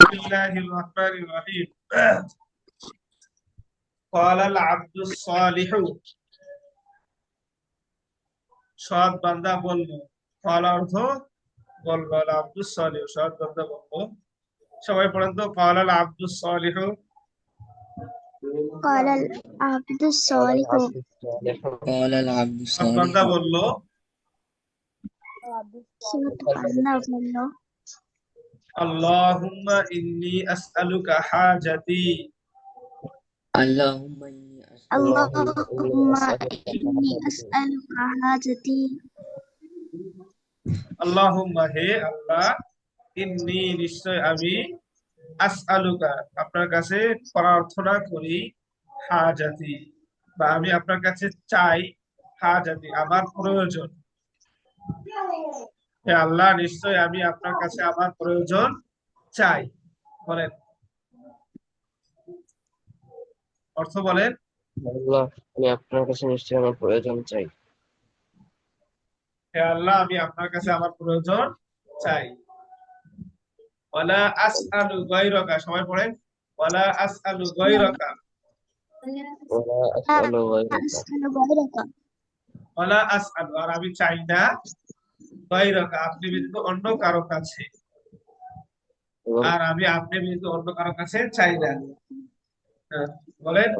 বিসমিল্লাহির রহমানির রহিম। ক্বালাল আবদুস সালিহু, সৎ বান্দা বলল। ক্বালা অর্থ বলল, আল আবদুস সালিহু সৎ বান্দা বলল। সবাই পড়েন তো, ক্বালাল আবদুস সালিহু। قال العبد الصالح قال العبد সৎ বান্দা الصالح বলল, سورة النمل আল্লাহুম্মা ইন্নী আসআলুকা হাজাতি। اللهم إني اللهم إني أسألك حاجتي আল্লাহুম্মা হে আল্লাহ, ইন্নী নিশ্চয় আমি, আসআলুকা আপনার কাছে প্রার্থনা করি, হাজাতি বা আমি আপনার কাছে চাই, হাজাতি আমার প্রয়োজন। হে আল্লাহ, নিশ্চয় আমি আপনার কাছে আমার প্রয়োজন চাই। বলেন, অর্থ বলেন। আল্লাহ, আমি আপনার কাছে নিশ্চয়ই আমার প্রয়োজন চাই। হে আল্লাহ, আমি আপনার কাছে আমার প্রয়োজন চাই। ওয়ালা আসআলু গায়রাকা, সবাই পড়েন, ওয়ালা আসআলু গায়রাকা। ওয়ালা আসআলু গায়রাকা, أسأل غيرك ওয়ালা আসআলু, আর আমি চাই না, গায়রাকা আপনি ব্যতীত অন্য কারো কাছে, এবং আর আমি আপনি ব্যতীত অন্য কারো কাছে চাই না। হ্যাঁ, বলেন।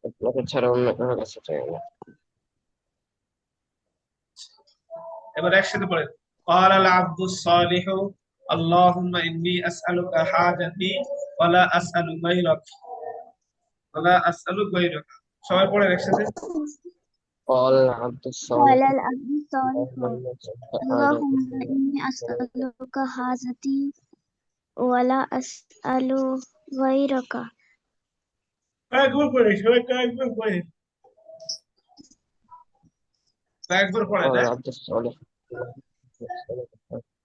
আপনাকে ছাড়া অন্য কারো কাছে চাই না। এবার একসাথে পড়েন, قال العبد الصالح اللهم إني أسألك حاجتي ولا أسأل غيرك ولا أسأل غيرك। সবাই পড়েন একসাথে। قال العبد الصالح قال العبد الصالح اللهم اللهم إني أسألك حاجتي ولا أسأل غيرك একবার পড়েন, সবাই কয়েকবার পড়েন, একবার পড়েন। قال العبد الصالح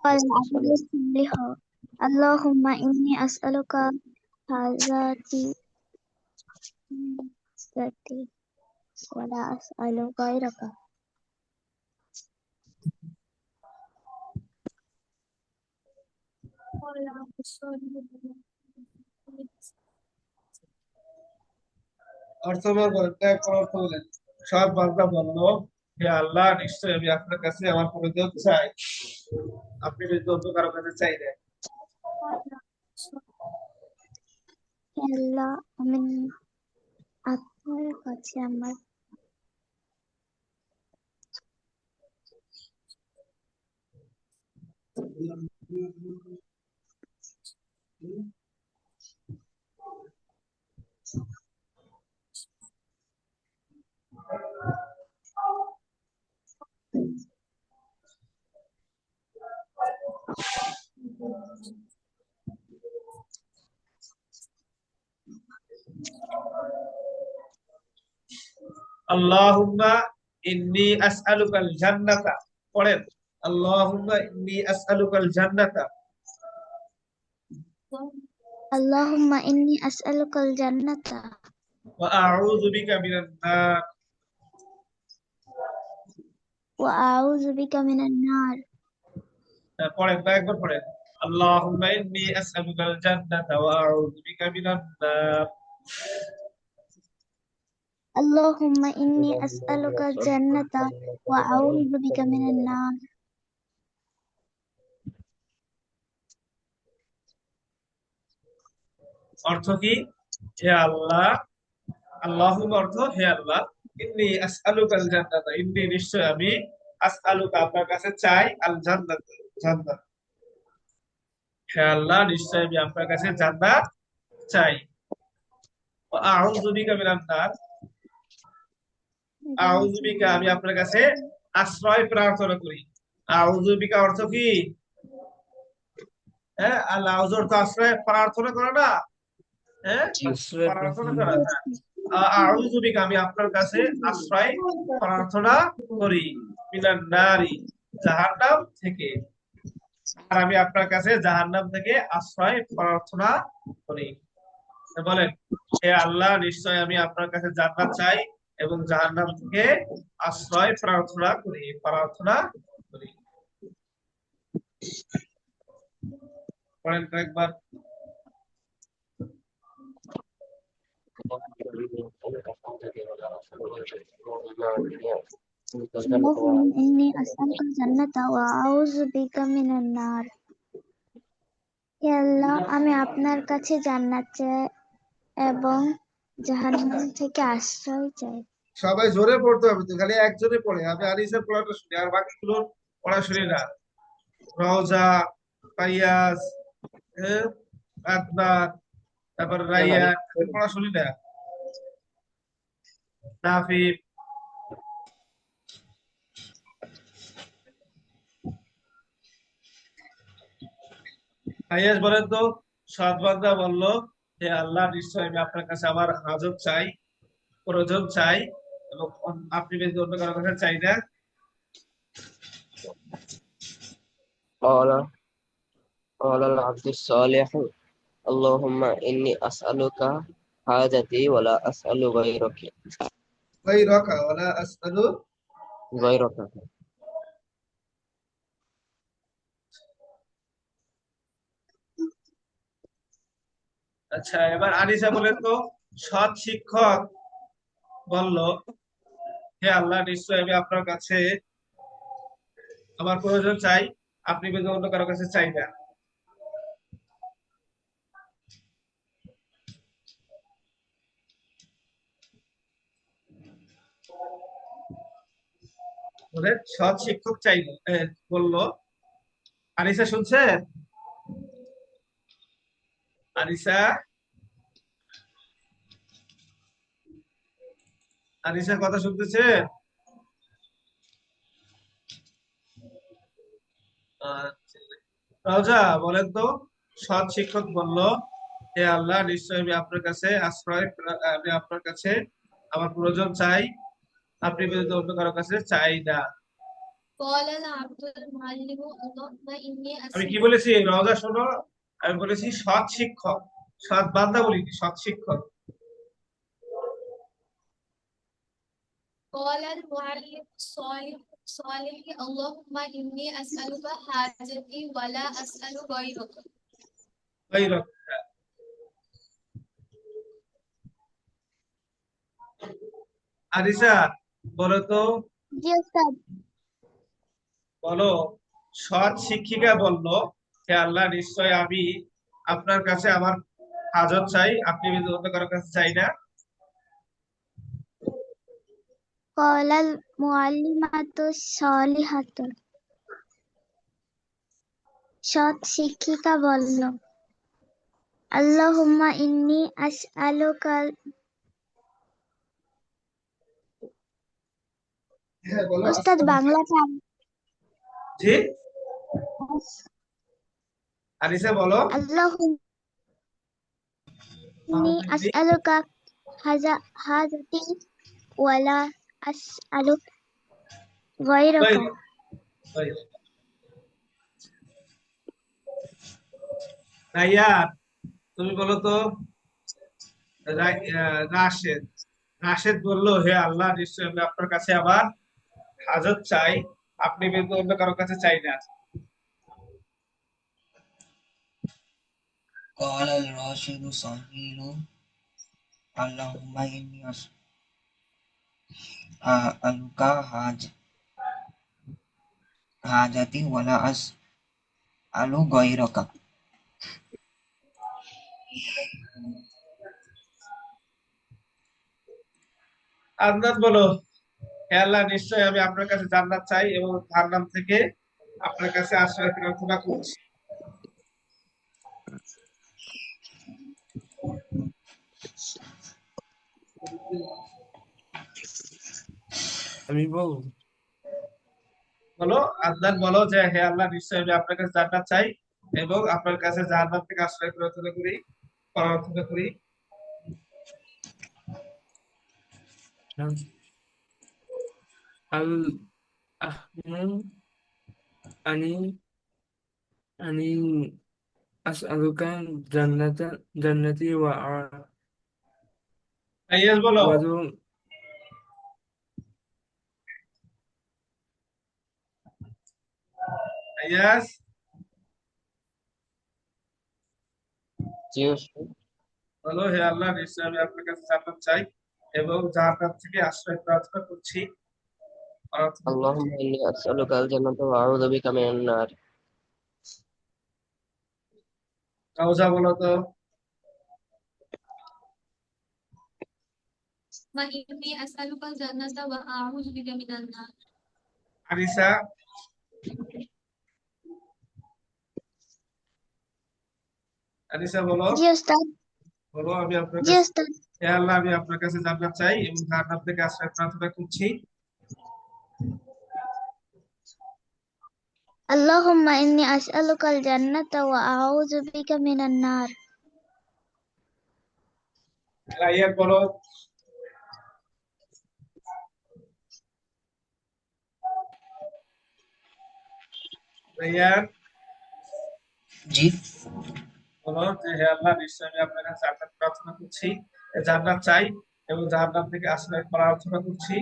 قال العبد الصالح اللهم إني أسألك حاجتي ولا أسأل غيرك অর্থ বলেন, ত্যাগ করার অর্থ বলেন। সৎ বান্দা বলল, হে আল্লাহ, নিশ্চয় আমি আপনার কাছে আমার প্রয়োজন চাই, আপনি ব্যতীত অন্য কারো কাছে চাই না। আল্লাহ, আমি আপনার কাছে আমার আল্লাহুম্মা ইন্নী আসআলুকাল জান্নাতা, পড়েন, আল্লাহুম্মা ইন্নী আসআলুকাল জান্নাতা আল্লাহুম্মা ইন্নী আসআলুকাল জান্নাতা ওয়া আউযু বিকা মিনান নার। ওয়া আউযু বিকা মিনান নার পড়েন, কয়েকবার পড়েন, আল্লাহুম্মা ইন্নী আসআলুকাল জান্নাতা ওয়া আউযু বিকা মিনান নার। আল্লাহুম্মা ইন্নী আসআলুকা জান্নাতা ওয়া আউযু বিকা মিনান নার অর্থ কি? হে আল্লাহ, আল্লাহুম্মা অর্থ হে আল্লাহ, ইন্নী আসআলুকাল জান্নাতা, ইন্নী নিশ্চয় আমি, আসআলুকা আপনার কাছে চাই, আল জান্নাত জান্নাত। হে আল্লাহ, নিশ্চয় আমি আপনার কাছে জান্নাত চাই। ওয়া আউযু বিকা মিনান নার, আউযু বিকা আমি আপনার কাছে আশ্রয় প্রার্থনা করি। আউযু বিকা অর্থ কি? হ্যাঁ, আল্লাহ আউযু অর্থ আশ্রয় প্রার্থনা করে না, হ্যাঁ, আশ্রয় প্রার্থনা প্রার্থনা। করা। আউযু বিকা আমি আপনার কাছে আশ্রয় প্রার্থনা করি, মিনান নারি জাহান্নাম থেকে, আর আমি আপনার কাছে জাহান্নাম থেকে আশ্রয় প্রার্থনা করি। বলেন, হে আল্লাহ, নিশ্চয় আমি আপনার কাছে জান্নাত চাই এবং জাহান্নাম থেকে আশ্রয় প্রার্থনা করি। পড়েন কয়েকবার। اللهم إني أسألك الجنة وأعوذ بك من النار হে আল্লাহ আমি আপনার কাছে জান্নাত চাই এবং জাহান্নাম থেকে আশ্রয় চাই। সবাই জোরে পড়তে হবে তো, খালি একজনে পড়ে, আমি আনিসের পড়াটা শুনি আর বাকিগুলো পড়া শুনি না। রওজা, ফাইয়াজ, হ্যাঁ, আদনান, তারপর রাইয়া, এদের পড়া শুনি না। নাফিম, ফাইয়াজ বলেন তো, সৎ বান্দা বলল, হে আল্লাহ নিশ্চয় আমি আপনার কাছে আমার হাজত চাই, প্রয়োজন চাই, এবং আপনি ব্যতীত অন্য কারো কাছে চাই না। قال قال العبد الصالح اللهم إني أسألك حاجتي ولا أسأل غيرك ولا أسأل। غيرك আচ্ছা, এবার আনিসা বলেন তো, সৎ শিক্ষক বলল, হে আল্লাহ নিশ্চয় আমি আপনার কাছে আমার প্রয়োজন চাই, আপনি ব্যতীত অন্য কারো কাছে চাই না। বলেন, সৎ শিক্ষক চাইল, বললো। আনিসা শুনছেন? আনিসা, আনিসার কথা শুনতেছে? আচ্ছা। রওজা বলেন তো, সৎ শিক্ষক বলল, হে আল্লাহ নিশ্চয় আমি আপনার কাছে আমি আপনার কাছে আমার প্রয়োজন চাই, আপনি ব্যতীত অন্য কারো কাছে চাই না। قال العبد المعلم اللهم إني আমি কি أسألك বলেছি রওজা শোনো, আমি বলেছি সৎ শিক্ষক, সৎ বান্দা বলিনি, সৎ শিক্ষক। قال المعلم صالح اللهم إني أسألك حاجتي ولا أسأل غيرك ওই রকম। আনিসা বলো তো, জি ওস্তাদ। বলো, সৎ শিক্ষিকা বলল, হে আল্লাহ নিশ্চয় আমি আপনার কাছে আমার হাজত চাই, আপনি ব্যতীত অন্য কারো কাছে চাই না। قال المعلمة الصالحة সৎ শিক্ষিকা বলল, আল্লাহুম্মা ইন্নী আসআলুকা। হ্যাঁ বলো। ওস্তাদ বাংলাটা জি, আনিসা বলো। আল্লাহুম্মা ইন্নী আসআলুকা হাজাতি ওয়ালা আসআলু গায়রাকা। রাইয়া, তুমি বলো তো, রাশেদ, রাশেদ বললো, হে আল্লাহ নিশ্চয় আমি আপনার কাছে আমার হাজত চাই, আপনি ব্যতীত অন্য কারো কাছে চাই না। قال الراشد صهيل اللهم إني أسألك حاجتي ولا أسأل غيرك আদনান বলো, হে আল্লাহ নিশ্চয় আমি আপনার কাছে জান্নাত চাই এবং জাহান্নাম থেকে আপনার কাছে আশ্রয় প্রার্থনা করছি। আমি বল বলো, আদনান বলো যে, হে আল্লাহ নিশ্চয় আমি আপনার কাছে জান্নাত চাই এবং আপনার কাছে জাহান্নাম থেকে আশ্রয় প্রার্থনা করি। আল আহমু আনি আনি আসআলুকা জান্নাতি ইয়েস বলো। ওয়াদু ইয়েস জিজ্ঞেস বলো, হে আল্লাহ নিশ্চয় আমি আপনার কাছে জান্নাত চাই এবং জাহান্নাম থেকে আশ্রয় প্রার্থনা করছি। اللهم إني أسألك الجنة وأعوذ بك من النار কাউজা বলো তো। وإني أسألك الجنة وأعوذ بك من النار আনিসা, আনিসা বলো। জি উস্তাদ। বলো, আমি আপনার জি কাছে, উস্তাদ। হে আল্লাহ, আমি আপনার কাছে জান্নাত চাই এবং জাহান্নাম থেকে আশ্রয় প্রার্থনা করছি। اللهم إني أسألك الجنة وأعوذ بك من النار রাইয়ান বলো। রাইয়ান জি। বলো যে, হে আল্লাহ, নিশ্চয় আমি আপনার কাছে জান্নাত প্রার্থনা করছি, জান্নাত চাই এবং জাহান্নাম থেকে আশ্রয় প্রার্থনা করছি।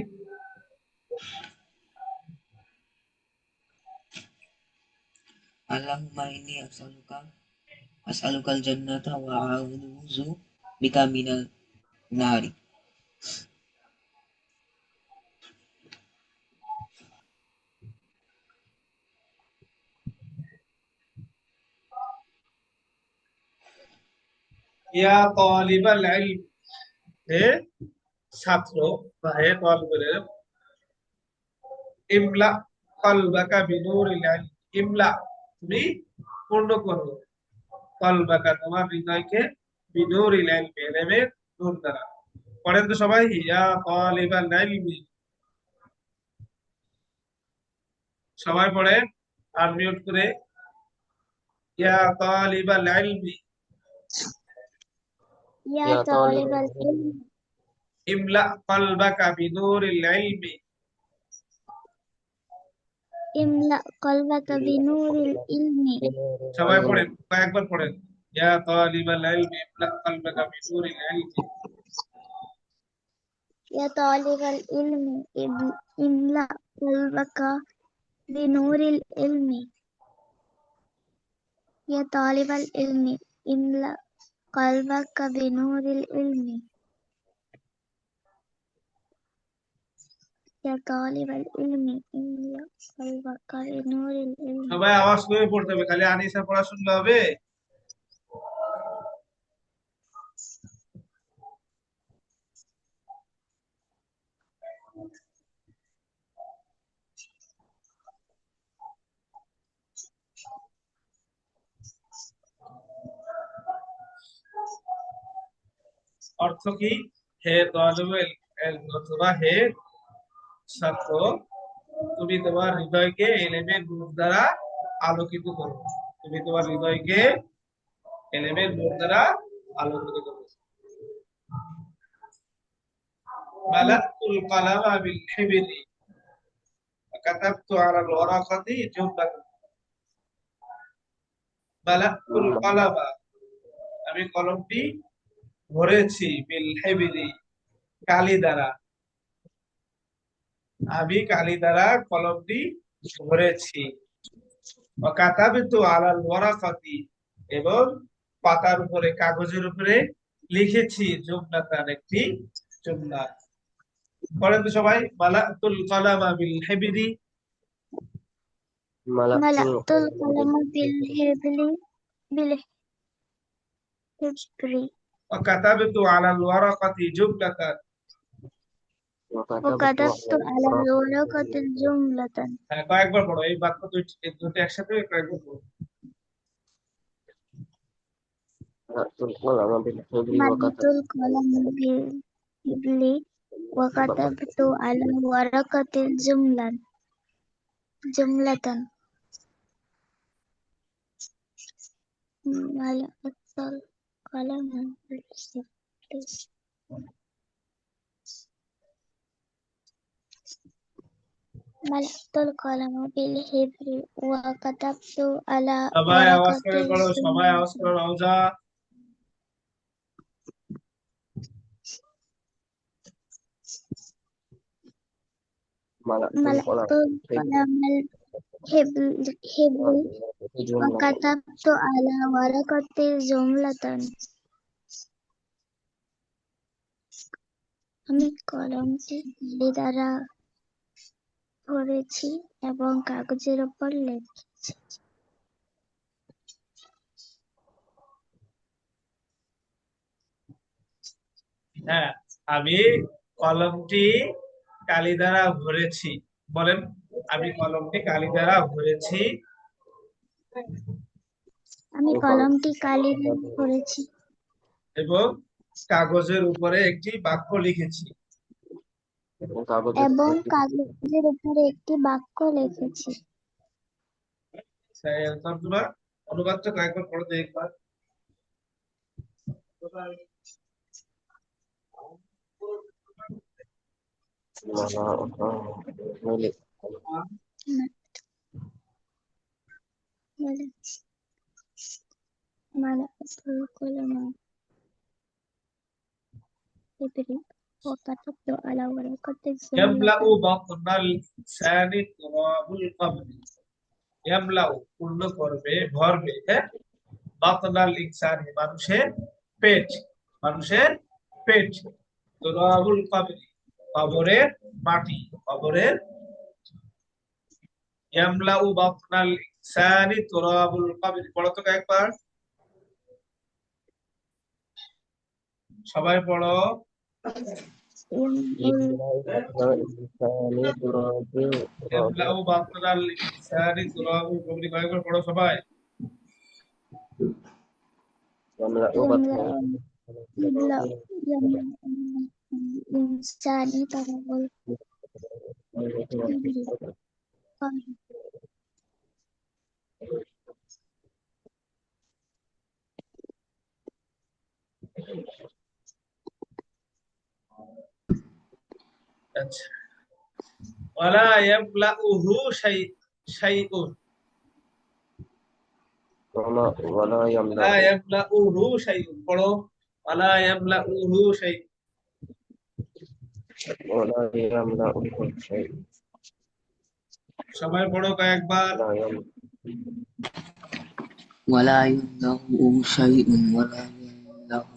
Allahumma inni as'alukal jannata wa a'udzu bika minal nari. ইয়া তালিবাল ইলম, হে ছাত্র বা হে তালিবুল ইলম, ইমলা কলবাকা বিনূরিল ইলম, ইমলা তুমি পূর্ণ করো, কলবাকা তোমার হৃদয়কে, বিনূরিল ইলম ইলমের নূর দ্বারা। পড়েন তো সবাই, ইয়া তালিবাল ইলমি, সবাই পড়েন আনমিউট করে, ইয়া তালিবাল ইলমি يا يا طالب طالب العلم ইমলা কলবাকা বিনূরিল ইলমি। املأ قلبك بنور العلم সবাই পড়েন, কয়েকবার পড়েন, ইয়া তালিবাল ইলমি ইমলা কলবাকা বিনূরিল ইলমি। يا طالب العلم املأ قلبك بنور العلم يا طالب العلم املأ قلبك بنور العلم يا طالب العلم املأ قلبك بنور العلم সবাই আওয়াজ করে পড়তে হবে, খালি আনিসা পড়া শুনলে হবে? অর্থ কি? হে তালিবুল ইলম অথবা হে ছাত্র, তুমি তোমার হৃদয়কে ইলমের নূর দ্বারা আলোকিত করো। তুমি তোমার হৃদয়কে ইলমের নূর দ্বারা আলোকিত করো। মালাকুল কালামা বিল হিবরি কাতাবতু আলাল ওয়ারাকাতি জুমলাতান। মালাকুল কালামা, আমি কলমটি ভরেছি, বিল হিবরি কালি দ্বারা, আমি কালি দ্বারা কলমটি ভরেছি। কাতাবতু আলাল ওয়ারাকাতি, এবং পাতার উপরে, কাগজের উপরে লিখেছি, জুমলাতান একটি জুমলা। পড়েন তো সবাই, মালাতুল কালামা বিল হিবরি ملأت ملأت القلم القلم بالحبر وكتبت على الورقة جملة। وكتبت على الورقة جملة হ্যাঁ, কয়েকবার পড়ো এই বাক্য দুটি একসাথে কয়েকবার পড়ো। ملأت القلم بالحبر ملأت القلم بالحبر وكتبت على الورقة جملة ملأت القلم بالحبر ملأت القلم بالحبر وكتبت على সবাই আওয়াজ ورقة করে পড়ো, সবাই আওয়াজ جملة করো। রওজা, ملأت ملأت القلم القلم بالحبر جملة وكتبت على ورقة جملة আমি কলমটি কালি দ্বারা ভরেছি এবং কাগজের উপর লিখেছি। হ্যাঁ, আমি কলমটি কালি দ্বারা ভরেছি। বলেন, আমি কলমটি কালি দ্বারা ভরেছি আমি কলমটি কালি দ্বারা ভরেছি এবং কাগজের উপরে একটি বাক্য লিখেছি। এবং কাগজের উপরে একটি বাক্য লিখেছি। তর্জমা অনুবাদটা কয়েকবার পড়ে দেখবার। ملأت القلم إبريق وكتبت على ورقة يملأ زملة بطن اللسان تراب القبر। ইয়ামলাউ পূর্ণ করবে, ভরবে। হ্যাঁ, বাতনাল ইনসানি মানুষের পেট, মানুষের পেট। তুরাবুল কবরি কবরের মাটি, কবরের। ইয়ামলাউ বাতনাল ইনসানি তুরাবুল কবরি। পড়ো তো একবার, সবাই পড়ো। ইয়ামলাউ বাতনাল ইনসানি তুরাবুল কবরি, কয়েকবার পড়ো সবাই। يملأ الإنسان تراب الإبريق আচ্ছা, ওয়ালা ইয়ামলাউহু শাইউন। ولا লা يملأ ইয়ামলাউহু শাইউন, পড়ো। ওয়ালা ইয়ামলাউহু শাইউন। ولا يملأ شيء সবাই পড়ো কয়েকবার। لا يملأ ولا يملأه شيء ولا يملأه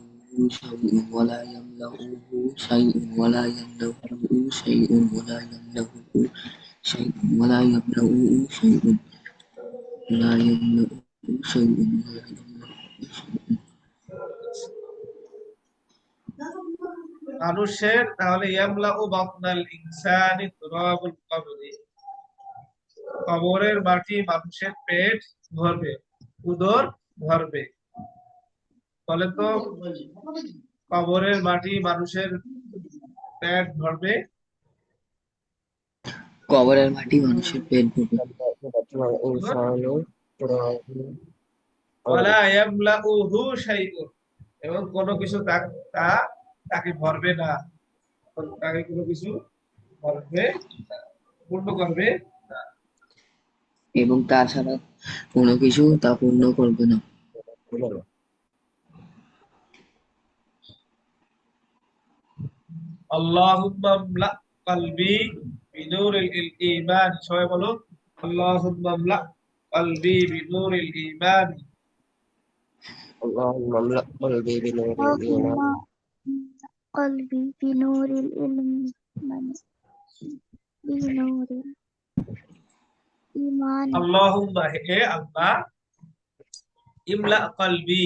شيء ولا يملأه شيء ولا يملأه شيء ولا يملأه شيء ولا يملأه شيء ولا يملأه شيء ولا يملأه شيء। মানুষের তাহলে ইয়ামলাউ বাতনাল ইনসানি তুরাবুল কবরি, কবরের মাটি মানুষের পেট ভরবে, উদর ভরবে। বলে তো, কবরের মাটি মানুষের পেট ভরবে। কবরের মাটি মানুষের পেট ভরবে। الإنسان تراب ওয়ালা ইয়ামলাউহু শাইউন, এবং কোনো কিছু তাকে ভরবে না, তাকে কোনো কিছু ভরবে না, পূর্ণ করবে না। এবং তাছাড়া কোনো কিছু তা পূর্ণ করবে না। আল্লাহুম্মা আমলা কলবি বিনূরিল ঈমান। সবাই বলো, আল্লাহুম্মা আমলা কলবি বিনূরিল ঈমান। اللهم املأ قلبي بنور الإيمان قلبي بنور العلم بنور الإيمان আল্লাহুম্মা, হে আল্লাহ, ইমলা কলবি,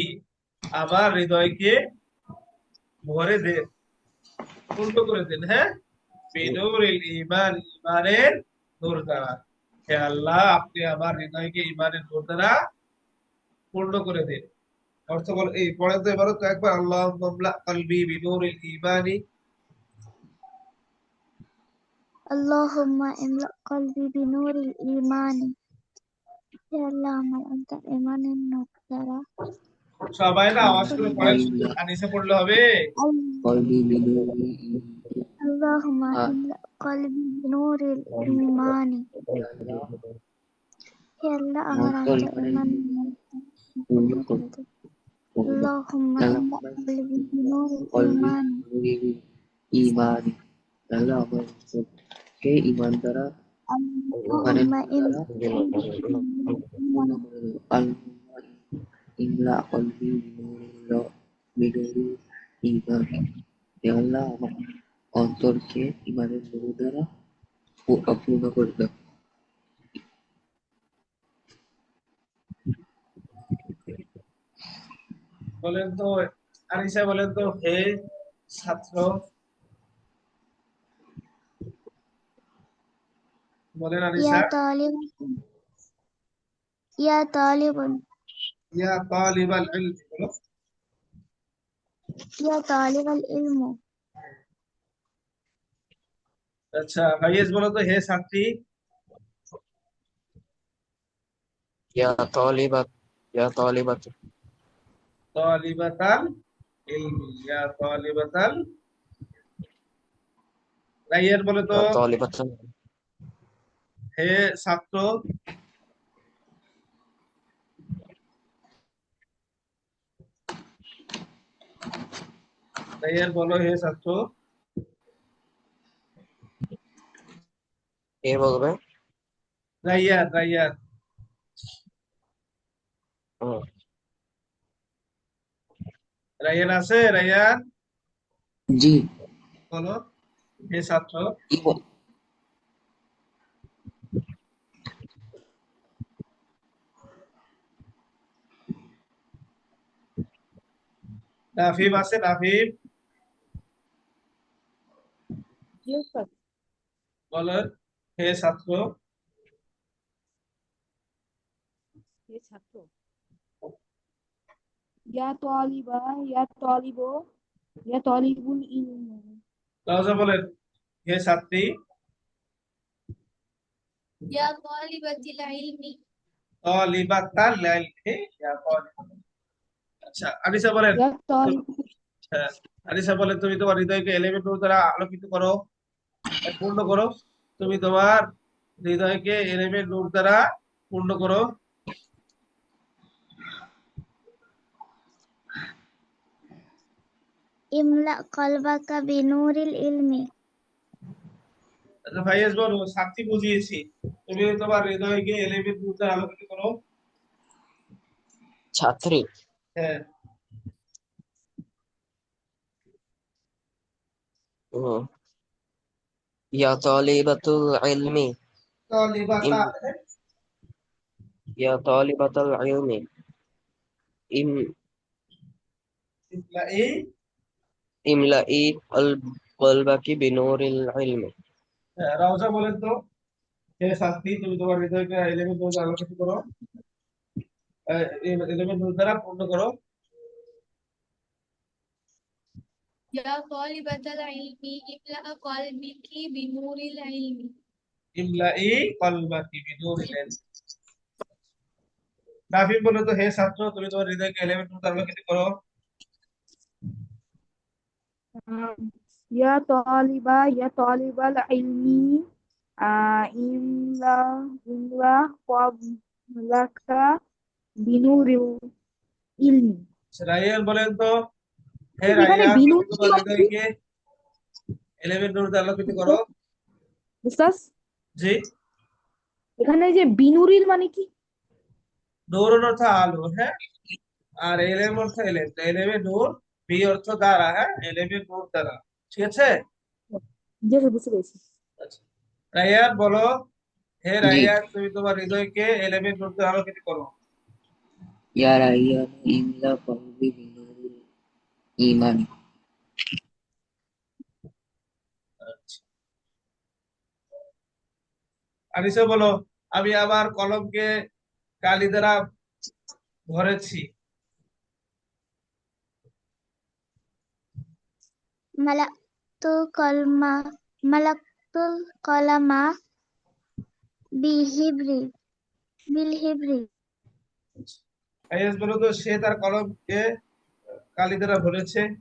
আমার হৃদয়কে ভরে দেন, পূর্ণ করে দেন। হ্যাঁ, বিনূরিল ঈমান, ঈমানের নূর দ্বারা। হে আল্লাহ, আপনি আমার হৃদয়কে ঈমানের নূর দ্বারা পূর্ণ করে দেন। অর্থ বল, এই পড়ে তো এবারও তো একবার, আল্লাহুম্মা আমলা কলবি বিনূরিল ঈমানি। اللهم املأ قلبي بنور الإيمان يا الله আমার অন্তর ইমানের নূর দ্বারা সবাই না আওয়াজ করে পড়েন, শুধু আল্লাহ আনিসে পড়লে হবে। কলবি বিনূরি اللهم املأ قلبي بنور الإيمان يا الله আমার অন্তর ইমানের নূর পূর্ণ করবে। اللهم املأ قلبي بنور কলবি الإيمان বিনূরি ঈমান, আল্লাহ আমার অন্তরকে ঈমান দ্বারা ঈমানের اللهم নূর দ্বারা পূর্ণ املأ করে দেব। আল্লাহুম্মা ইমলা কলবি বিনূরি ঈমান। হে আল্লাহ, আমার অন্তরকে ঈমানের নূর দ্বারা অপূর্ণ করে দাও। বলেন তো, আনিসা বলেন তো, হে ছাত্র, বলেন আনিসা। يا طالب يا طالب ইয়া তালিবাল ইলম, বলো। يا طالب العلم আচ্ছা ভাইয়েস বলো তো, হে ছাত্রী। ইয়া তালিবাত ইয়া তালিবাত তালিবাতাল ইলমি, ইয়া তালিবাতাল। রাইয়ান বলে তো, ইয়া তালিবাত হে ছাত্র। রাইয়ান বলো, হে ছাত্র। কে বলবে? রাইয়ান, রাইয়ান। হুম। রাইয়ান আছে? রাইয়ান জি। বলো, হে ছাত্র। কি বল- নাফিম আছে? নাফিম জি স্যার। বলো, হে ছাত্র। হে ছাত্র। ইয়া তালিবা ইয়া তালিব ইয়া তালিবুল ইলম। তাহলে বলেন, হে ছাত্রী। يا طالبة العلم তালিবাতাল ইলমি, ইয়া তালিবাতাল। আচ্ছা আনিসা বলেন। ইয়া তালিব হ্যাঁ, আনিসা বলেন, তুমি তোমার হৃদয়কে এলিমেন্ট নূর দ্বারা আলোকিত করো, পূর্ণ করো। তুমি তোমার হৃদয়কে এলিমেন্ট নূর দ্বারা পূর্ণ করো। املأ قلبك بنور العلم আচ্ছা ভাইয়াস বলো, সাথী বুঝিয়েছি, তুমি তোমার হৃদয়কে এলিমেন্ট নূর দ্বারা আলোকিত করো। ছাত্রী। হ্যাঁ। হুম। ইয়া তালিবাতুল ইলমি ইম তালিবাতা, ইয়া তালিবাতুল ইলমি ইম ইমলাই। ইমলাই আল কলবাকি বিনুরিল ইলমি। হ্যাঁ, রাউজা বলেন তো, হে সাথী, তুমি তোমার হৃদয়কে এলিমেন্ট নূর দ্বারা আলোকিত করো, এলিমেন্ট নূর দ্বারা পূর্ণ করো। يا طالبة العلم املأ قلبك بنور العلم ইমলাই কলবাকি বিনূরিল ইলম। নাফিম বলে তো, হে ছাত্র, তুমি তোমার হৃদয়কে এলিমেন্ট নূর দ্বারা আলোকিত করো। ইয়া তালিবা ইয়া তালিবাল ইলমি ইমলা ইমলা ক্বাবলাকা বিনুরিল ইলমি। রাইয়ান বলেন তো, হে এখানে রাইয়ান, তুমি বিনুর কি তোমার অর্থ? হৃদয়কে এলিমেন্ট নূর দ্বারা আলোকিত করো। উস্তাদ, জি। এখানে যে বিনুরিল মানে কি? নূর অর্থ আলো, হ্যাঁ। আর এলেম অর্থ এলেম, তো এলেমে নূর, বি অর্থ দ্বারা, হ্যাঁ, এলেমে নূর দ্বারা। ঠিক আছে। জি স্যার, বুঝতে পেরেছি। আচ্ছা, রাইয়ান বলো, হে জি। রাইয়ান, তুমি তোমার হৃদয়কে এলেমে নূর দ্বারা আলোকিত করো। ইয়া রাইয়ান ইমলা কলবি বিনুরিল ঈমানি। আচ্ছা, আনিসা বলো, আমি আমার কলমকে কালি দ্বারা ভরেছি। ملأت ملأت القلم بالحبر আইএস বলো তো, সে তার কলমকে কালি দ্বারা ভরেছে।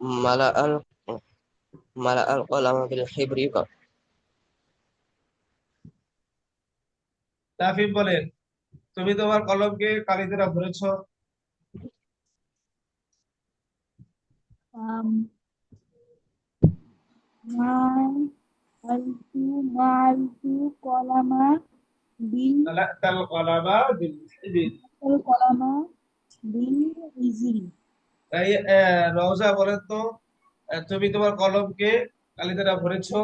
মালা আল মালা আল কলাম বিল হিবরি। তাফিম বলেন, তুমি তোমার কলমকে কালি দ্বারা ভরেছো। আম, মালতু মালতু কলামা বিল তাল কলামা বিল হিবর। কলামা বিল ইজিল। তাই রওজা বলেন তো, তুমি তোমার কলমকে কালি দ্বারা ভরেছো?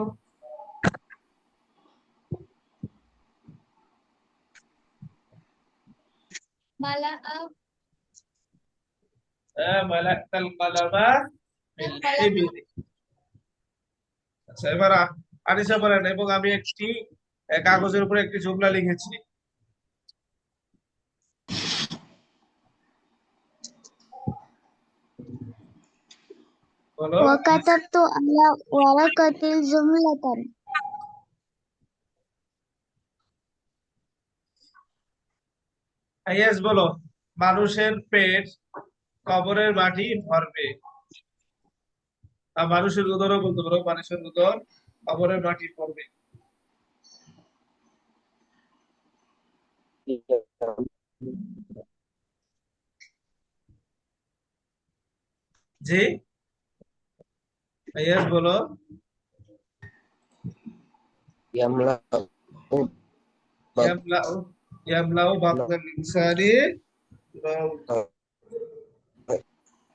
মালাআ মালাকাল কালামা বিল কলামা হিবরি। আচ্ছা, এবার আনিসা বলেন, এবং আমি একটি কাগজের উপরে একটি জুমলা লিখেছি। বলো। وكتبت على ورقة جملة. আইয়াস বলো, মানুষের পেট কবরের মাটি ভরবে। আর মানুষের উদরও বলতে পারো, মানুষের উদর কবরের মাটি ভরবে। জি, আইয়াস বলো। يملأ ইয়ামলাউ ইয়ামলাউ بطن বাতনাল ইনসানি।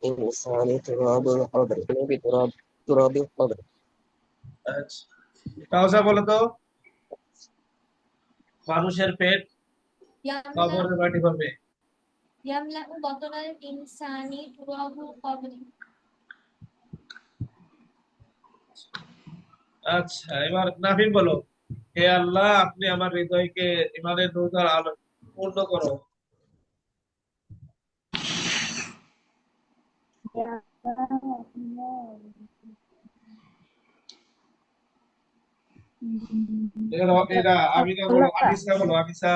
الإنسان تراب القبر تراب القبر আচ্ছা, কাউসা বলো তো, মানুষের পেট ইয়ামলা কবরের মাটি ভরবে। ইয়ামলাউ বাতনাল ইনসানি তুরাবুল কবরি। আচ্ছা, এবার নাফিন বলো, হে আল্লাহ, আপনি আমার হৃদয়কে ইমানের নূর দ্বারা আলো পূর্ণ করো। এটা আমিনা বলো, আনিসা বলো, আনিসা।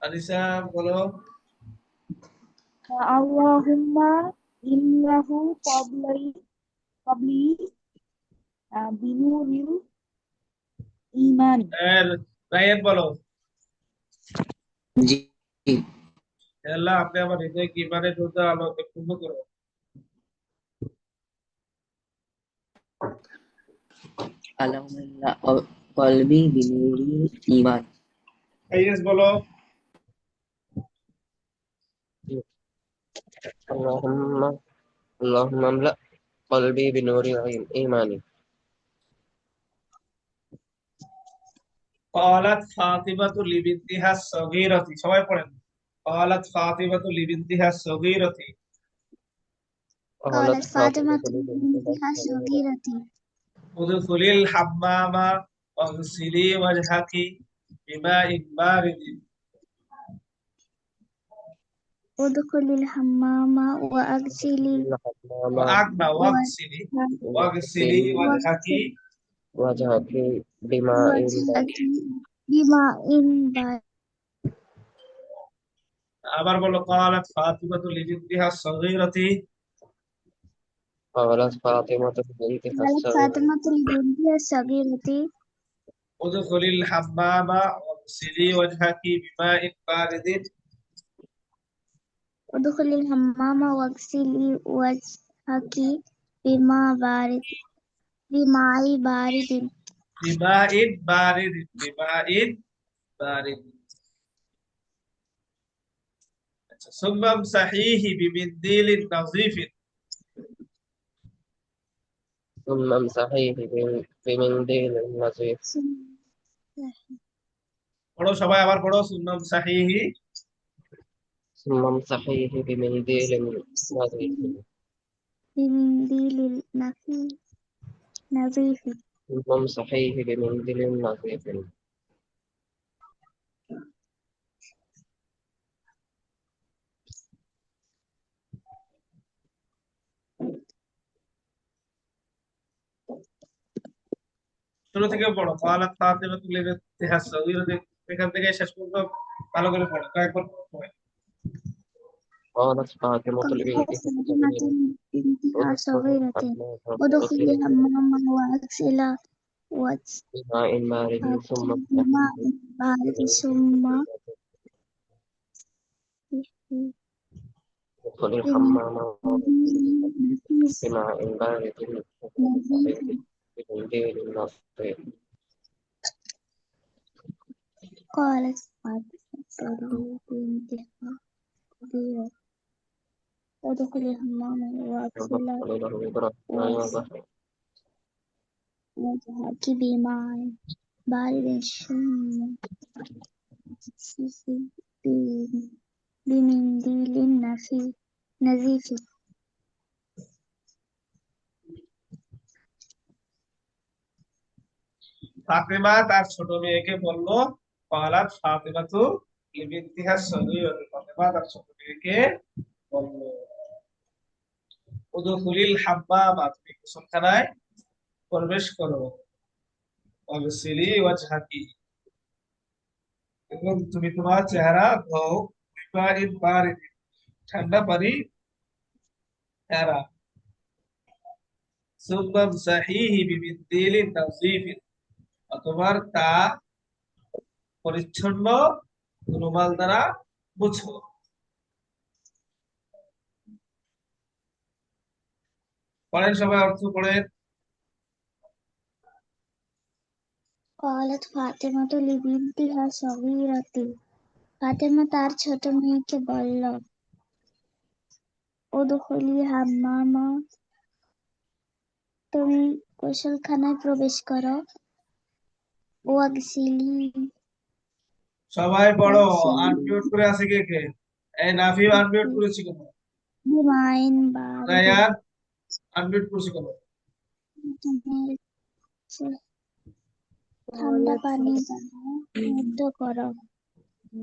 আনিসা বলো। Allahumma innahu qabli binuril imani. আর রায়ান বলো, জি। হে আল্লাহ, আপনি আমার হৃদয়কে ইমানের নূর দ্বারা আলোকে পূর্ণ করো। আল্লাহুম্মা কলবি বিনুরি ঈমান। আইয়াস বলো। اللهم اللهم املأ قلبي بنور إيماني قالت فاطمة لبنتها الصغيرة، সবাই পড়েন। قالت فاطمة لبنتها الصغيرة قالت قالت فاطمة فاطمة لبنتها الصغيرة ادخلي الحمام واغسلي وجهك بماء بارد. ادخلي الحمام وأغسلي واغسلي وجهك وجهك بماء وجهك بماء بارد. আবার বলো, قالت فاطمة لبنتها الصغيرة قالت فاطمة بنتها قالت الصغيرة فاطمة لبنتها الصغيرة ادخلي الحمام واغسلي وجهك بماء بارد. ادخلي الحمام واغسلي وجهك بماء بارد بماء بارد. بماء بارد بماء بارد. ثم امسحيه بمنديل نظيف. ثم امسحيه بمنديل نظيف পড়ো সবাই, আবার পড়ো। ثم امسحيه ثم امسحيه بمنديل نظيف بمنديل نظيف. ثم امسحيه بمنديل نظيف শুরু থেকে পড়ো। قالت فاطمة لبنتها الصغيرة, এখান থেকে শেষ পর্যন্ত ভালো করে পড়ো, কয়েকবার পড়ো। قالت فاطمة قالت لبنتها فاطمة الصغيرة لبنتها ادخلي الصغيرة الحمام ادخلي واغسلي الحمام واغسلي بماء بارد وجهك ثم بماء امسحيه بارد ثم ادخلي الحمام بمنديل بماء بارد نظيف. بمنديل نظيف قالت فاطمة بانتهاء كبيرة ادخل الحمام واغسل وجهك بماء بارد ثم امسحي بمنديل نظيف ফাতেমা তার ছোট মেয়েকে বলল, ক্বালাত ফাতিমাতু লিবিনতিহা সগীরাতি, ফাতেমা তার ছোট মেয়েকে বলল, উদখুলিল হাম্মামা, তুমি গোসলখানায় প্রবেশ করো, ওয়াগসিলি ওয়াজহাকি, এবং তুমি তোমার চেহারা ধোও, বিমাইন বারিদিন, ঠান্ডা পানি দ্বারা, সুম্মা আমসাহিহি বিমিন্দিলিন নাযীফিন, অতঃপর তা পরিচ্ছন্ন রুমাল দ্বারা মুছো। পড়েন সবাই, অর্থ পড়েন। قالت فاطمة لبنتها الصغيرة ফাতেমা তার ছোট মেয়েকে বলল, উদখুলি হাম্মামা, তুমি গোসলখানায় প্রবেশ করো, ওয়াগসিলি, সবাই পড়ো। ওয়াগসিলি আনমিউট করে আছে কে কে? এই নাফি আনমিউট করেছি কেন? বিমাইন বারিদিন, রায়ান আনমিউট করেছি কেন? ঠান্ডা পানি দ্বারা মুগ্ধ করো,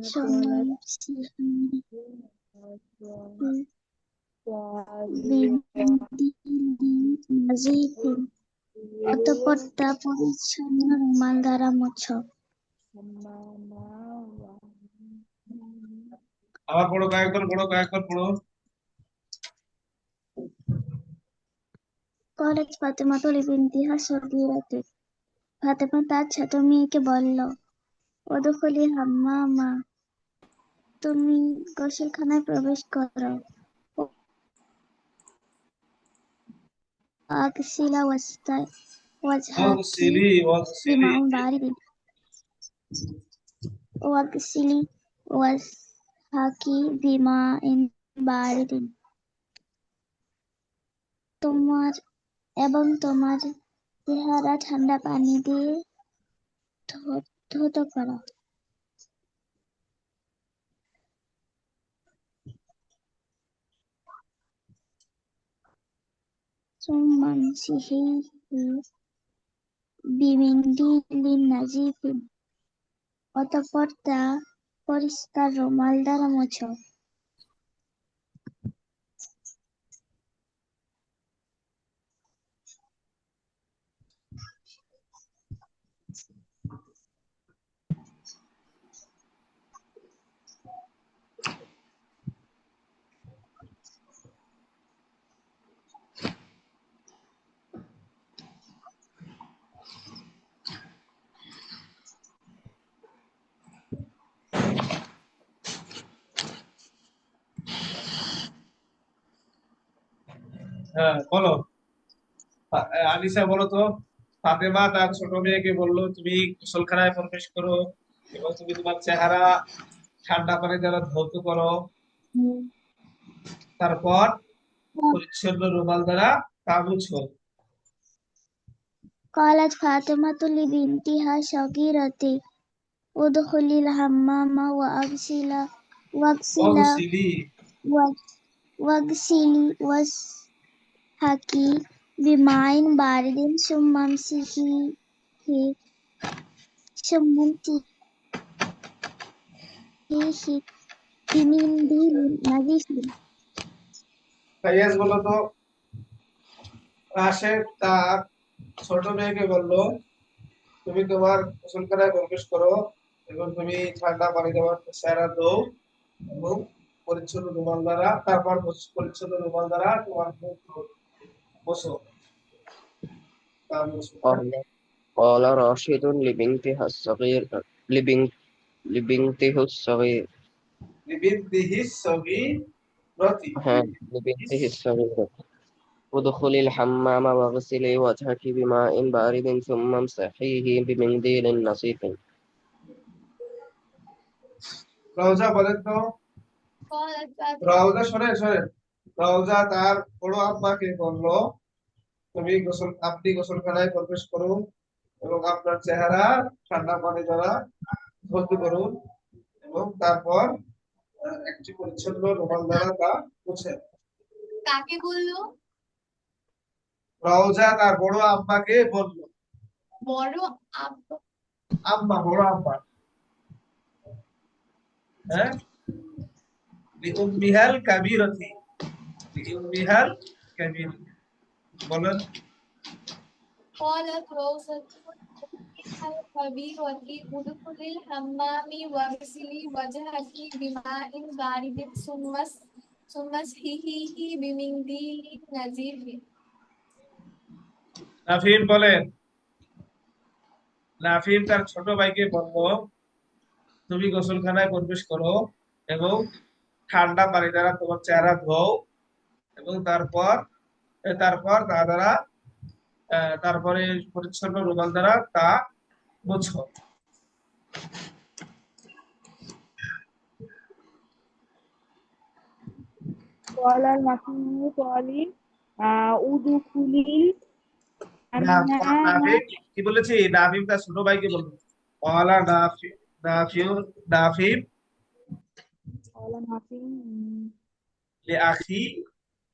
সুম্মা বিমিন্দিলিন নাযীফিন, অতঃপর তা পরিচ্ছন্ন রুমাল দ্বারা মুছো। আবার পড়ো, কয়েকবার পড়ো, কয়েকবার পড়ো। قالت فاطمة لبنتها الصغيرة ফাতেমা তার ছোট মেয়েকে বলল, উদখুলি হাম্মামা, তুমি গোসলখানায় প্রবেশ করো, ওয়াগসিলা ওয়াজহাকি ওয়াগসিলি বিমাইন বারিদিন, ওয়াগসিলি ওয়াজহাকি বিমাইন বারিদিন, তোমার চেহারা ঠান্ডা পানি দিয়ে ধৌত করো। সুম্মা আমসিহি বিমিন্দিলিন নাযীফিন, অতঃপর তা পরিষ্কার রুমাল দ্বারা মুছো। হ্যাঁ বলো। আনিসা বলো তো। ফাতেমা তার ছোট মেয়েকে বললো, তুমি গোসলখানায় প্রবেশ করো এবং তুমি তোমার চেহারা ঠান্ডা পানি দ্বারা ধৌত করো, তারপর পরিচ্ছন্ন রুমাল দ্বারা তা মুছো। قالت فاطمة لبنتها الصغيرة ادخلي الحمام ওয়াগসিলি واغسلي وجهك بماء بارد ثم امسحي بمنديل نظيف ফাইয়াজ বলো তো। রাশেদ তার ছোট মেয়েকে বললো, তুমি তোমার গোসলখানায় প্রবেশ করো এবং তুমি ঠান্ডা পানি দেওয়ার চেহারা ধোও এবং পরিচ্ছন্ন রুমাল দ্বারা, তারপর পরিচ্ছন্ন রুমাল দ্বারা তোমার মুখ মুছো, তা মুছো। قال راشد لبنته الصغير লিবিনতিহি সগীরাতি, لبنته الصغيرة ادخلي الحمام واغسلي وجهك بماء بارد ثم امسحيه بمنديل نظيف. রওজা বলেন তো। قالت فاطمة রওজা শোনেন শোনেন, রওজা তার বড় আব্বাকে বললো, আপনি গোসলখানায় প্রবেশ করুন এবং আপনার চেহারা ঠান্ডা পানি দ্বারা ধৌত করুন এবং তারপর একটি পরিচ্ছন্ন রুমাল দ্বারা তা মুছেন। কাকে বললো? রওজা তার বড় আব্বাকে বলল। বড় আব্বা। আম্মা, বড় আব্বা, হ্যাঁ, লিউম্মিহাল কাবীরাতি, লিউম্মিহাল কাবীর, বলেন। قالت روضة الكبيرة ادخل الحمام واغسلي وجهك بماء بارد ثم اسحيه بمنديل نظيف. নাফিন বলেন, নাফিন তার ছোট ভাইকে বলল, তুমি গোসলখানায় প্রবেশ করো এবং ঠান্ডা পানি দ্বারা তোমার চেহারা ধোও এবং তারপর তারপর তা দ্বারা তারপরে পরিচ্ছন্ন রুমাল দ্বারা তা মুছো। قال المسيح طالب ادخل الحمام নাফিন কি বলেছি, নাফিম তার ছোট ভাইকে বলল। ওয়ালা নাফিম নাফিম قال المسيح লিআখি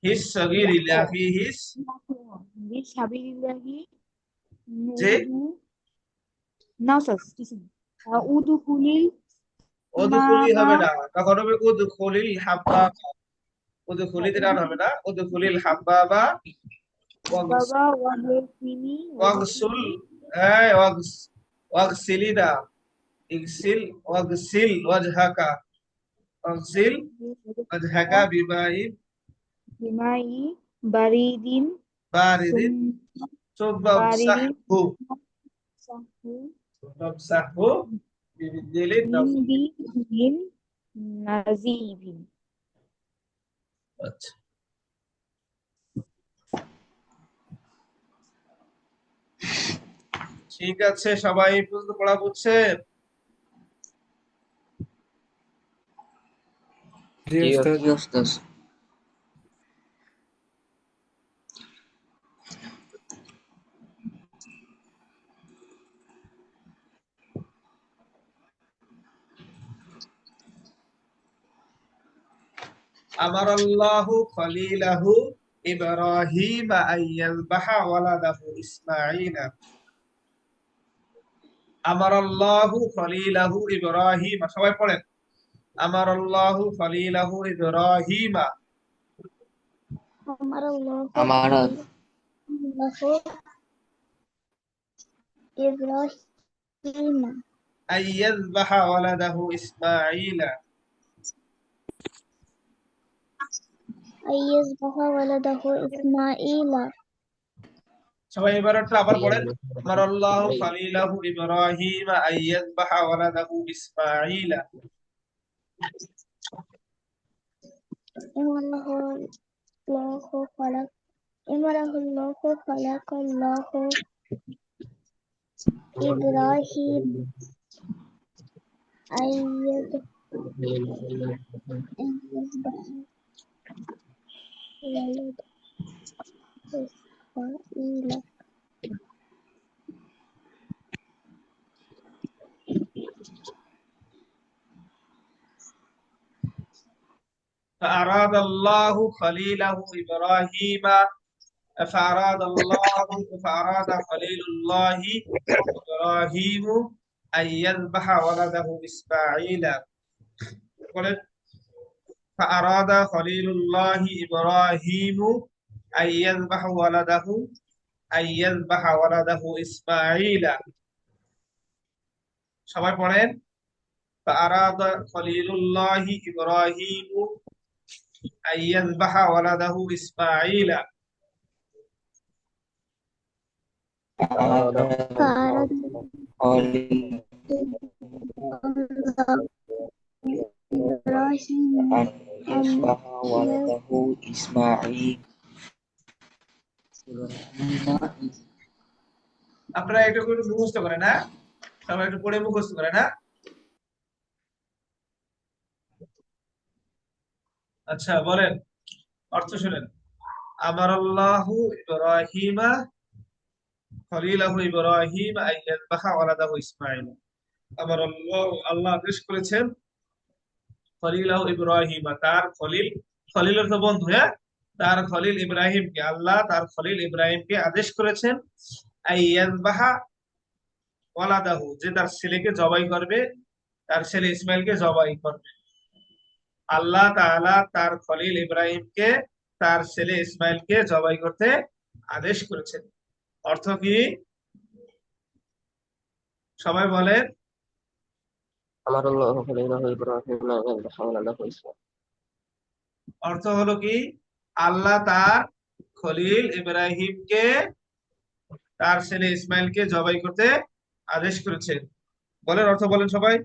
হিস সগীরি, লিআখি হিস, بسبيل الله যে نصص ادخل উদখুলি হবে الحمام না, তখন হবে উদখুলিল হাব্বাবা, উদখুলি দিলান হবে না, উদখুলিল হাব্বাবা بابا وغسلي ওয়াগসুল, ওয়াগসিলিনা, ইগসিল ওয়াগসিল ওয়াজহাকা, ওয়াগসিল ওয়াজহাকা বিমাইন بماء بريد বারিদিন সুম্মা আমসাহু, সুম্মা আমসাহু বিমিন্দিলিন من نزيف. আচ্ছা, ঠিক আছে, সবাই এই পর্যন্ত পড়া বুঝছেন? জি জি উস্তাদ। জি ওস্তাদ। আমারাল্লাহু খলিলাহু ইব্রাহিম আইয়াযবাহা ওয়ালাদাহু ইসমাঈলা। আমারাল্লাহু খলিলাহু ইব্রাহিম, সবাই পড়েন। আমারাল্লাহু খলিলাহু ইব্রাহিম أمر الله আমার خليله إبراهيم আইয়াযবাহা ওয়ালাদাহু ইসমাঈলা। أن يذبح ولده إسماعيل সবাই এবার একটু আবার পড়েন। আমারাল্লাহু খলিলাহু ইব্রাহিম আইয়াযবাহা ওয়ালাদাহু ইসমাঈলা। أمره الله خلق أمره الله خلق الله إبراهيم أن يذبح ولده إسماعيل فأراد الله خليله إبراهيم فأراد خليل الله إبراهيم أن يذبح ولده إسماعيل. فأراد خليل الله إبراهيم أن يذبح ولده إسماعيل. সবাই পড়েন। فأراد خليل الله إبراهيم أن يذبح ولده إسماعيل. فأراد إبراهيم أن يذبح ولده إسماعيل. আপনারা একটু করে মুখস্থ করেন, হ্যাঁ, সবাই একটু পড়ে মুখস্থ করেন, হ্যাঁ। আচ্ছা বলেন, অর্থ শুনেন। আমারাল্লাহু ইব্রাহিমা খলিলাহু ইব্রাহিম আইয়াযবাহা ওয়ালাদাহু ইসমাঈল। আল্লাহ আদেশ করেছেন খলিলাহু ইব্রাহিমা, তার খলিল, খলিল অর্থ বন্ধু, হ্যাঁ, তার খলিল ইব্রাহিমকে, আল্লাহ তার খলিল ইব্রাহিমকে আদেশ করেছেন আইয়াযবাহা ওয়ালাদাহু, যে তার ছেলেকে জবাই করবে, তার ছেলে ইসমাইলকে জবাই করবে। আল্লাহ তাআলা তার খলিল ইব্রাহিমকে তার ছেলে ইসমাইলকে জবাই করতে আদেশ করেছেন। অর্থ কি? সবাই বলেন। أمر الله خليله إبراهيم أن يذبح ولده إسماعيل অর্থ হলো কি, আল্লাহ তার খলিল ইব্রাহিমকে তার ছেলে ইসমাইলকে জবাই করতে আদেশ করেছেন। বলেন, অর্থ বলেন সবাই।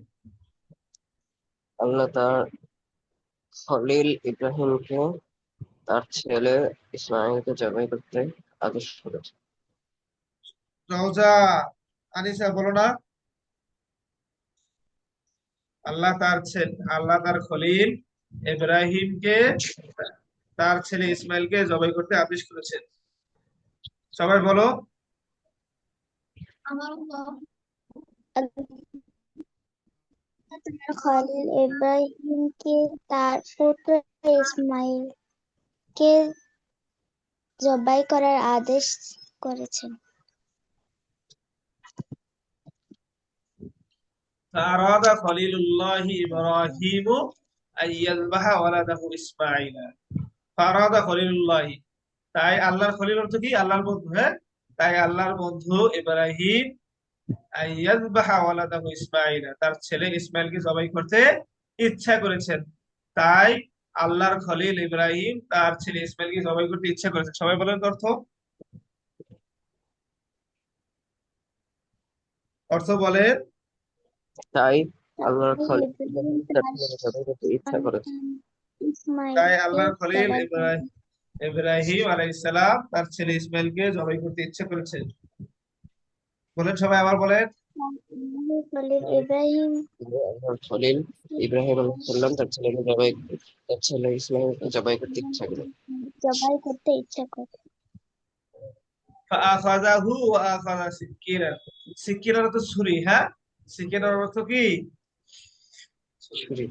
আল্লাহ তার খলিল ইব্রাহিমকে তার ছেলে ইসমাঈলকে জবাই করতে আদেশ করেছে। রওজা, আনিসা বলো না। আল্লাহ তার খলিল ইব্রাহিমকে তার ছেলে ইসমাইলকে জবাই করতে আদেশ করেছেন। সবাই বলো। আমারুল্লাহ তার খলিল ইব্রাহিমকে তার পুত্র ইসমাইলকে জবাই করার আদেশ করেছেন। ফারাদা খলিলুল্লাহি ইব্রাহিমু আইয়াযবাহা ওয়ালাদাহু ইসমাঈলা। ফারাদা খলিলুল্লাহি, তাই আল্লাহর খলিল অর্থ কি? আল্লাহর বন্ধু, হ্যাঁ, তাই আল্লাহর বন্ধু ইব্রাহিম আইয়াযবাহা ওয়ালাদাহু ইসমাঈলা, তার ছেলে ইসমাইলকে জবাই করতে ইচ্ছা করেছেন। তাই আল্লাহর খলিল ইব্রাহিম তার ছেলে ইসমাইলকে জবাই করতে ইচ্ছা করেছেন। সবাই বলেন তো অর্থ। অর্থ বলেন। তাই আল্লাহর খলিল খলিল ইব্রাহিম ইব্রাহিম তার তার ছেলেকে জবাই করতে ইচ্ছা করেছে। সন্তান তাই ইসমাইলকে আল্লাহর খলিল জবাই করতে ইব্রাহিম আলাইহিস সালাম তার ছেলে ইসমাইলকে জবাই করতে ইচ্ছা করেছেন। বলেন সবাই, আবার বলেন। খলিল তাই ইব্রাহিম আল্লাহর খলিল ইব্রাহিম আলাইহিস সালাম তার ছেলে ইসমাঈলকে জবাই করতে ইচ্ছা করে। জবাই করতে ইচ্ছা করে। ফাআখাযাহু ওয়া আখাযা সিকিরান। সিকিরান অর্থ ছুরি, হ্যাঁ, সিকিরার অর্থ কি? ছুরি।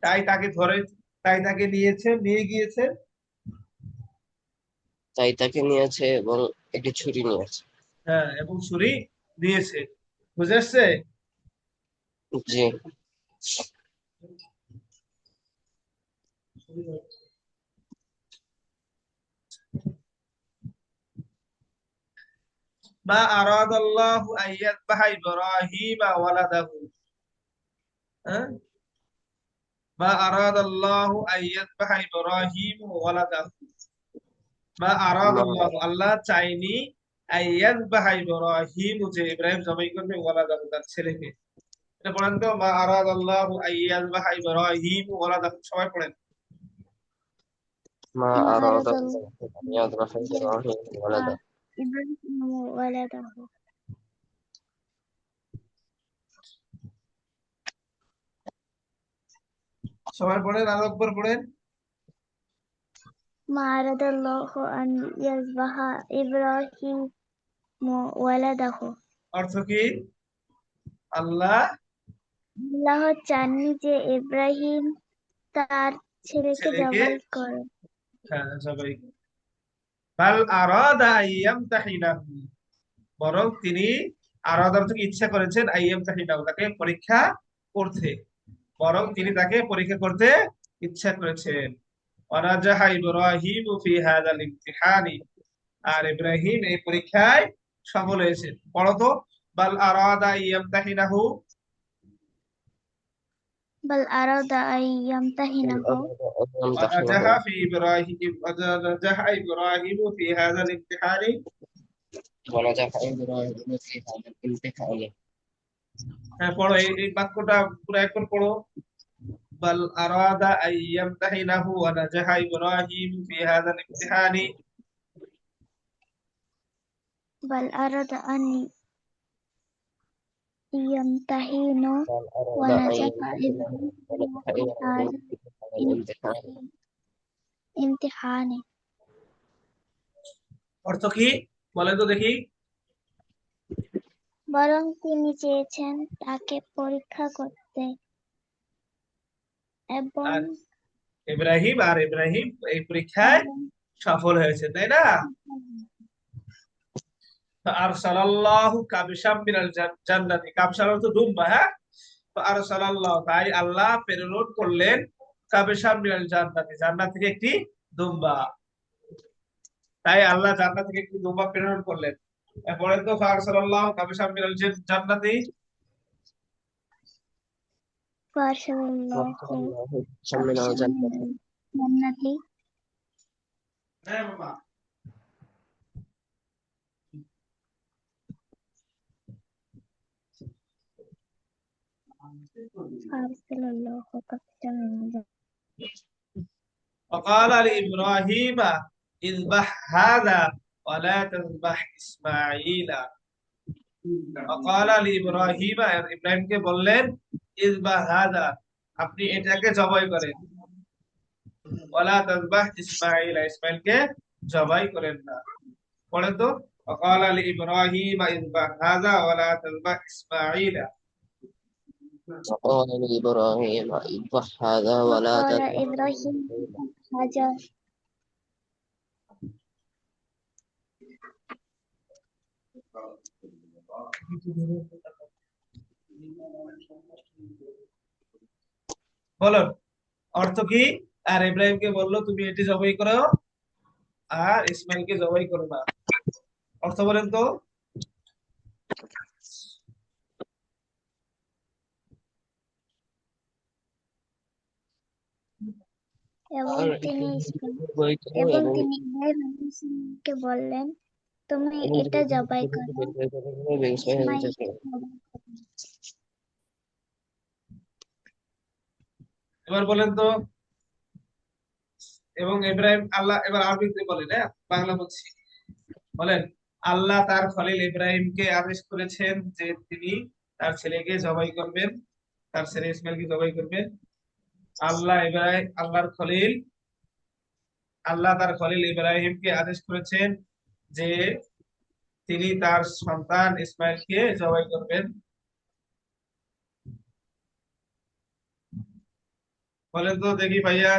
তাই তাকে ধরে, তাই তাকে নিয়ে গিয়েছে। তাই তাকে নিয়েছে এবং একটি ছুরি নিয়েছে। হ্যাঁ, এবং ছুরি দিয়েছে। বুঝে আসছে? জি। মা আরাদাল্লাহু আইয়াযবাহা ইব্রাহিমা ওয়ালাদাহু। হ্যাঁ, মা আরাদাল্লাহু আইয়াযবাহা ইব্রাহিম ওয়ালাদাহু। মা আরাদাল্লাহু, আল্লাহ চাইনি, আইয়াযবাহা ইব্রাহিম, যে ইব্রাহিম জবাই করবে, ওয়ালাদাহু, তার ছেলেকে। এটা পড়েন তো, মা আরাদাল্লাহু আইয়াযবাহা ইব্রাহিম ওয়ালাদাহু। সবাই পড়েন। মা মা আরাদা আরাদাল্লাহু আন ইয়াযবাহা ইব্রাহিম ওয়ালাদা। ইব্রাহিম ওয়ালাদাহু। সবাই পড়েন, আরো একবার পড়েন। মা আরাদাল্লাহু আন ইয়াযবাহা ইব্রাহিম ওয়ালাদাহু। অর্থ কি? আল্লাহ আল্লাহ চাননি যে ইব্রাহিম তার ছেলেকে ছেলেকে, জবাই করে। হ্যাঁ, জবাই করবে। বাল আরাদা আইয়ামতাহিনাহু, বরং তিনি, আরাদা অর্থ কি? ইচ্ছা করেছেন, আইয়ামতাহিনাহু, তাকে পরীক্ষা করতে, বরং তিনি তাকে পরীক্ষা করতে ইচ্ছা করেছেন। ওয়ানাজাহা ইব্রাহিমু ফি হাযাল ইমতিহানি, আর ইব্রাহিম এই পরীক্ষায় সফল হয়েছেন। পড়ো তো, বাল আরাদা আইয়ামতাহিনাহু। বাল আরাদা আন ইয়ামতাহিনাহু ونجح إبراهيم في هذا الامتحان। ونجح إبراهيم في هذا الامتحان হ্যাঁ, পড়ো এই বাক্যটা পুরো একবার পড়ো। বাল আরাদা আন ইয়ামতাহিনাহু ওয়া নাজাহা ইব্রাহিম ফি হাযা الامتحان। বাল আরাদা আন ইয়ামতাহিনু قال ওয়া أراد أن নাজাহা يمتحنه ইব্রাহিম ونجح ফি إبراهيم হাযা في هذا الامتحان ইমতিহানে। অর্থ কি বলেন তো দেখি? বরং তিনি চেয়েছেন তাকে পরীক্ষা করতে এবং আর ইব্রাহিম এই পরীক্ষায় সফল হয়েছে, তাই না? আরসালাল্লাহু কাবিশাম মিনাল জান্নাতি, কাবশার অর্থ দুম্বা, হ্যাঁ। আরসালাল্লাহু, তাই আল্লাহ প্রেরণ করলেন কাবিশাম মিনাল জান্নাতি, জান্নাত থেকে একটি দুম্বা। তাই আল্লাহ জান্নাত থেকে একটি দুম্বা প্রেরণ করলেন। এরপরে তো আরসালাল্লাহু কাবিশাম মিনাল জান্নাতি, ফারসালাল্লাহু الله من কাবশাম الجنة মিনাল জান্নাতি হ্যাঁ বাবা। ফারসালাল্লাহু কাবশাম মিনাল وقال لإبراهيم اذبح هذا ولا تذبح إسماعيل। وقال لإبراهيم, ইব্রাহিমকে বললেন, ইযবাহ হাযা, আপনি এটাকে জবাই করেন, ওয়ালা তাযবাহ ইসমাঈল, ইসমাঈলকে জবাই করেন না। পড়েন তো, وقال لإبراهيم اذبح هذا ولا تذبح إسماعيل। وقال لإبراهيم اذبح هذا ولا وقال تذبح إبراهيم হাজার। বলুন অর্থ কি? আর ইব্রাহিমকে বললো তুমি এটি জবাই করো আর ইসমাইলকে জবাই করো না। অর্থ বলেন তো? এবং আর তিনি বই করো এবং এবং তিনি ইব্রাহিম আলাইহিস সালামকে বললেন, তুমি এবং এটা জবাই করো, ইসমাঈলকে জবাই করো না। এবার বলেন তো, এবং ইব্রাহিম আল্লাহ, এবার আরবিতে বলেন, হ্যাঁ বাংলা বলছি। বলেন, আল্লাহ তার খলিল ইব্রাহিমকে আদেশ করেছেন যে তিনি তার ছেলেকে জবাই করবেন, তার ছেলে ইসমাইলকে জবাই করবেন। আল্লাহ তার খলিল ইব্রাহিমকে আদেশ করেছেন যে তিনি তার সন্তান ইসমাইলকে জবাই করবেন। বলেন তো দেখি ভাইয়া।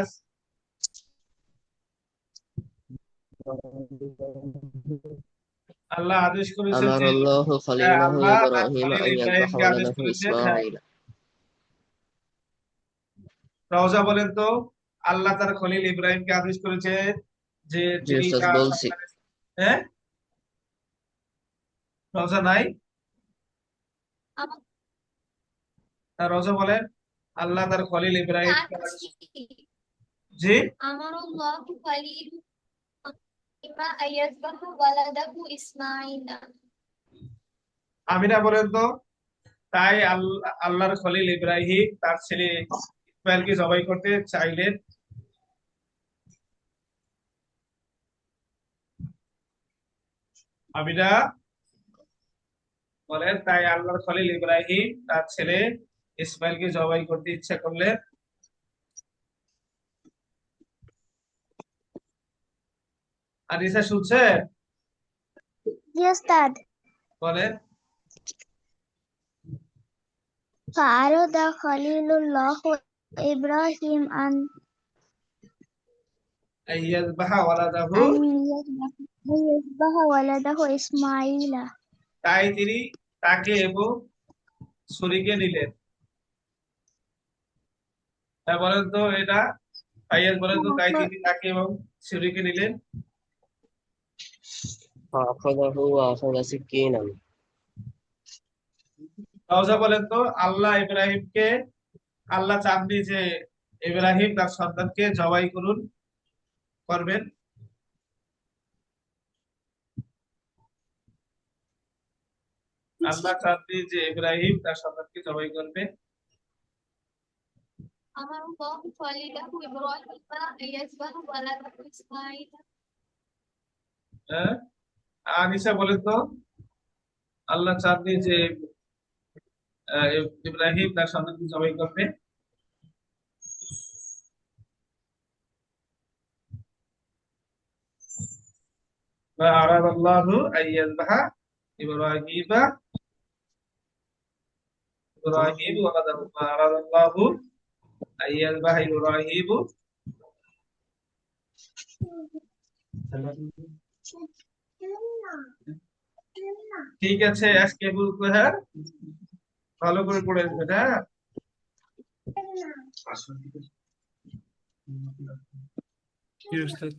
আল্লাহ আদেশ করেছেন أمر যে, الله خليله আল্লাহ তার إبراهيم খলিল أن يذبح ইব্রাহিমকে আদেশ ولده করেছেন, হ্যাঁ। إسماعيل রওজা বলেন তো, আল্লাহ তার খলিল ইব্রাহিমকে আদেশ করেছে যে জি তিনি উস্তাদ তার বলছি। সন্তান, হ্যাঁ। রওজা নাই? আমার রওজা বলেন, আল্লাহ তার খলিল ইব্রাহিমকে আদেশ, আছি জি আমারুল্লাহু খালিল ইমা আইয়াজবাহু ওয়ালাদাহু ইসমাঈলা। আমিনা বলেন তো, তাই আল্লাহর খলিল ইব্রাহিম তার ছেলে ইসমাইলকে জবাই করতে চাইলেন। আমিনা বলেন, তাই আল্লাহর খলিল ইব্রাহিম তার ছেলে ইসমাইলকে জবাই করতে ইচ্ছা করলেন। আনিসা শুনছে? জি উস্তাদ। বলেন, فعرض خليل الله إبراهيم আইয়াযবাহা ওয়ালাদাহু, أن يذبح ولده إسماعيل। তাই তিনি তাকে এবং ছুরিকে নিলেন। হ্যাঁ বলেন তো এটা, আইয়াজ বলেন তো, তাই তিনি তাকে এবং ছুরিকে নিলেন। فأخذه وأخذ سكينا রওজা বলেন তো, আল্লাহ চাননি যে ইব্রাহিম তার সন্তানকে জবাই করবেন। আল্লাহ চাননি যে ইব্রাহিম তার সন্তানকে জবাই করবে। আমারুল্লাহু খালিলাহু ইব্রাহিমা আইয়াজবাহু ওয়ালাদাহু ইসমাঈলা। হ্যাঁ, আনিসা বলেন তো, আল্লাহ চাননি যে ইব্রাহিম তার সন্তানকে জবাই করবে। মা আরাদাল্লাহু আইয়াযবাহা ইব্রাহিমা ইব্রাহিম ওয়ালাদাহু মা আরাদাল্লাহু আইয়াযবাহা ইব্রাহিম। ঠিক আছে, আজকে বলবো, হ্যাঁ, ভালো করে পড়ে নেবেন, হ্যাঁ। কি উস্তাদ?